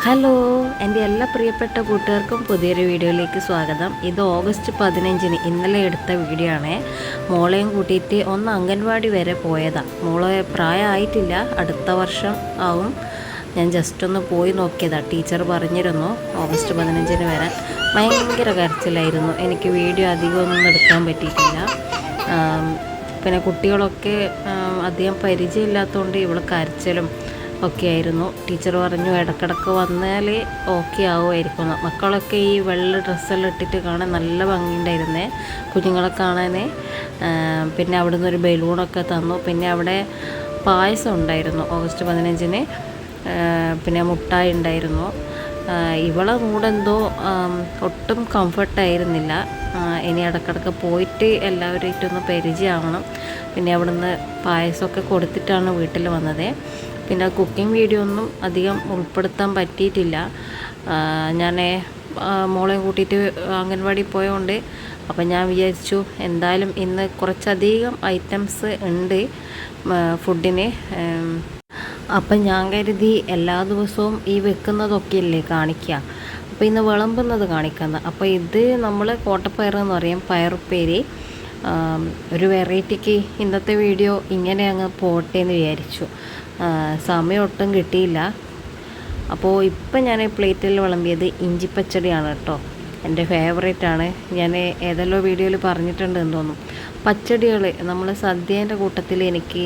Hello, എൻ്റെ എല്ലാ പ്രിയപ്പെട്ട കൂട്ടുകാർക്കും പുതിയൊരു വീഡിയോയിലേക്ക് സ്വാഗതം. ഇത് ഓഗസ്റ്റ് 15 ഇന്നലെ എടുത്ത വീഡിയോ ആണ്. മോളെയും കൂട്ടിയിട്ട് ഒന്ന് അംഗൻവാടി വരെ പോയതാണ്. മോളെ പ്രായമായിട്ടില്ല, അടുത്ത വർഷം ആവും. ഞാൻ ജസ്റ്റ് ഒന്ന് പോയി നോക്കിയതാണ്. ടീച്ചർ പറഞ്ഞിരുന്നു ഓഗസ്റ്റ് 15 വരാൻ. ഭയങ്കര കരച്ചിലായിരുന്നു. എനിക്ക് വീഡിയോ അധികമൊന്നും എടുക്കാൻ പറ്റിയിട്ടില്ല. പിന്നെ കുട്ടികളൊക്കെ അധികം പരിചയമില്ലാത്തതുകൊണ്ട് ഇവൾ കരച്ചിലും ഒക്കെ ആയിരുന്നു. ടീച്ചർ പറഞ്ഞു ഇടക്കിടക്ക് വന്നാൽ ഓക്കെ ആവുമായിരിക്കും. മക്കളൊക്കെ ഈ വെള്ള ഡ്രസ്സെല്ലാം ഇട്ടിട്ട് കാണാൻ നല്ല ഭംഗിയുണ്ടായിരുന്നേ, കുഞ്ഞുങ്ങളെ കാണാൻ. പിന്നെ അവിടെ നിന്നൊരു ബലൂണൊക്കെ തന്നു. പിന്നെ അവിടെ പായസം ഉണ്ടായിരുന്നു ഓഗസ്റ്റ് 15. പിന്നെ മുട്ടായി ഉണ്ടായിരുന്നു. ഇവളെ മൂടെന്തോ ഒട്ടും കംഫർട്ടായിരുന്നില്ല. ഇനി ഇടക്കിടക്ക് പോയിട്ട് എല്ലാവരുമായിട്ടൊന്ന് പരിചയമാവണം. പിന്നെ അവിടുന്ന് പായസമൊക്കെ കൊടുത്തിട്ടാണ് വീട്ടിൽ വന്നത്. പിന്നെ കുക്കിംഗ് വീഡിയോ ഒന്നും അധികം ഉൾപ്പെടുത്താൻ പറ്റിയിട്ടില്ല. ഞാൻ മോളെ കൂട്ടിയിട്ട് അംഗൻവാടി പോയതുകൊണ്ട് അപ്പം ഞാൻ വിചാരിച്ചു എന്തായാലും ഇന്ന് കുറച്ചധികം ഐറ്റംസ് ഉണ്ട് ഫുഡിന്. അപ്പം ഞാൻ കരുതി എല്ലാ ദിവസവും ഈ വെക്കുന്നതൊക്കെയല്ലേ കാണിക്കുക, അപ്പോൾ ഇന്ന് വിളമ്പുന്നത് കാണിക്കുന്നത്. അപ്പോൾ ഇത് നമ്മൾ കോട്ടപ്പയർ എന്ന് പറയും, പയറുപ്പേരി. ഒരു വെറൈറ്റിക്ക് ഇന്നത്തെ വീഡിയോ ഇങ്ങനെ അങ്ങ് പോട്ടെ എന്ന് വിചാരിച്ചു. സമയം ഒട്ടും കിട്ടിയില്ല. അപ്പോൾ ഇപ്പം ഞാൻ പ്ലേറ്റിൽ വിളമ്പിയത് ഇഞ്ചിപ്പച്ചടിയാണ് കേട്ടോ. എൻ്റെ ഫേവറേറ്റാണ്. ഞാൻ ഏതെല്ലോ വീഡിയോയിൽ പറഞ്ഞിട്ടുണ്ടെന്ന് തോന്നും. പച്ചടികൾ നമ്മൾ സദ്യേൻ്റെ കൂട്ടത്തിൽ എനിക്ക്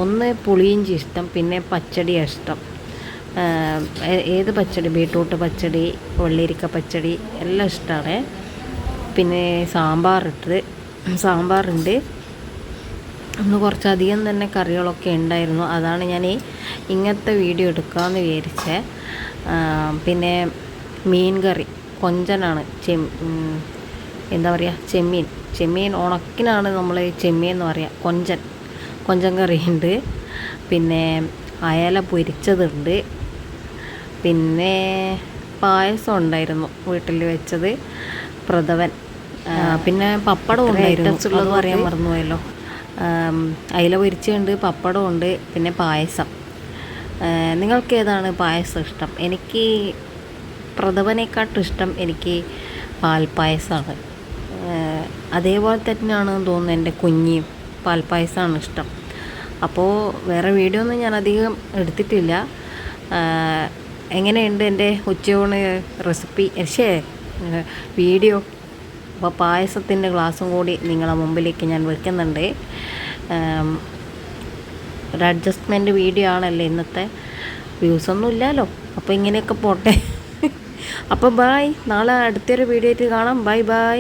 ഒന്ന് പുളിയിഞ്ചി ഇഷ്ടം, പിന്നെ പച്ചടിയാണ് ഇഷ്ടം. ഏത് പച്ചടി, ബീട്രൂട്ട് പച്ചടി, വെള്ളരിക്ക പച്ചടി എല്ലാം ഇഷ്ടമാണ്. പിന്നെ സാമ്പാറുണ്ട്. ഇന്ന് കുറച്ചധികം തന്നെ കറികളൊക്കെ ഉണ്ടായിരുന്നു. അതാണ് ഞാൻ ഇങ്ങനത്തെ വീഡിയോ എടുക്കാമെന്ന് വിചാരിച്ചത്. പിന്നെ മീൻ കറി കൊഞ്ചനാണ്, എന്താ പറയുക, ചെമ്മീൻ ഉണക്കിനാണ് നമ്മൾ ചെമ്മീൻ എന്ന് പറയുക. കൊഞ്ചൻ കറിയുണ്ട്. പിന്നെ അയല പൊരിച്ചതുണ്ട്. പിന്നെ പായസം ഉണ്ടായിരുന്നു വീട്ടിൽ വെച്ചത്, പ്രഥമൻ. പിന്നെ പപ്പടം ഉണ്ടായിരുന്നു, അത് പറയാൻ മറന്നുപോയല്ലോ. അയില പൊരിച്ചുണ്ട്, പപ്പടമുണ്ട്, പിന്നെ പായസം. നിങ്ങൾക്ക് ഏതാണ് പായസം ഇഷ്ടം? എനിക്ക് പ്രഥമനേക്കാട്ടും ഇഷ്ടം എനിക്ക് പാൽപ്പായസമാണ്. അതേപോലെ തന്നെയാണെന്ന് തോന്നുന്നു എൻ്റെ കുഞ്ഞിയും പാൽപ്പായസമാണ് ഇഷ്ടം. അപ്പോൾ വേറെ വീഡിയോ ഒന്നും ഞാൻ അധികം എടുത്തിട്ടില്ല. എങ്ങനെയുണ്ട് എൻ്റെ ഉച്ചയൂണ് റെസിപ്പി വീഡിയോ? അപ്പോൾ പായസത്തിൻ്റെ ഗ്ലാസ്സും കൂടി നിങ്ങളെ മുമ്പിലേക്ക് ഞാൻ വെക്കുന്നുണ്ട്. ഒരു അഡ്ജസ്റ്റ്മെൻറ്റ് വീഡിയോ ആണല്ലോ ഇന്നത്തെ. വ്യൂസൊന്നും ഇല്ലല്ലോ, അപ്പോൾ ഇങ്ങനെയൊക്കെ പോട്ടെ. അപ്പോൾ ബായ്, നാളെ അടുത്തൊരു വീഡിയോ ആയിട്ട് കാണാം. ബൈ.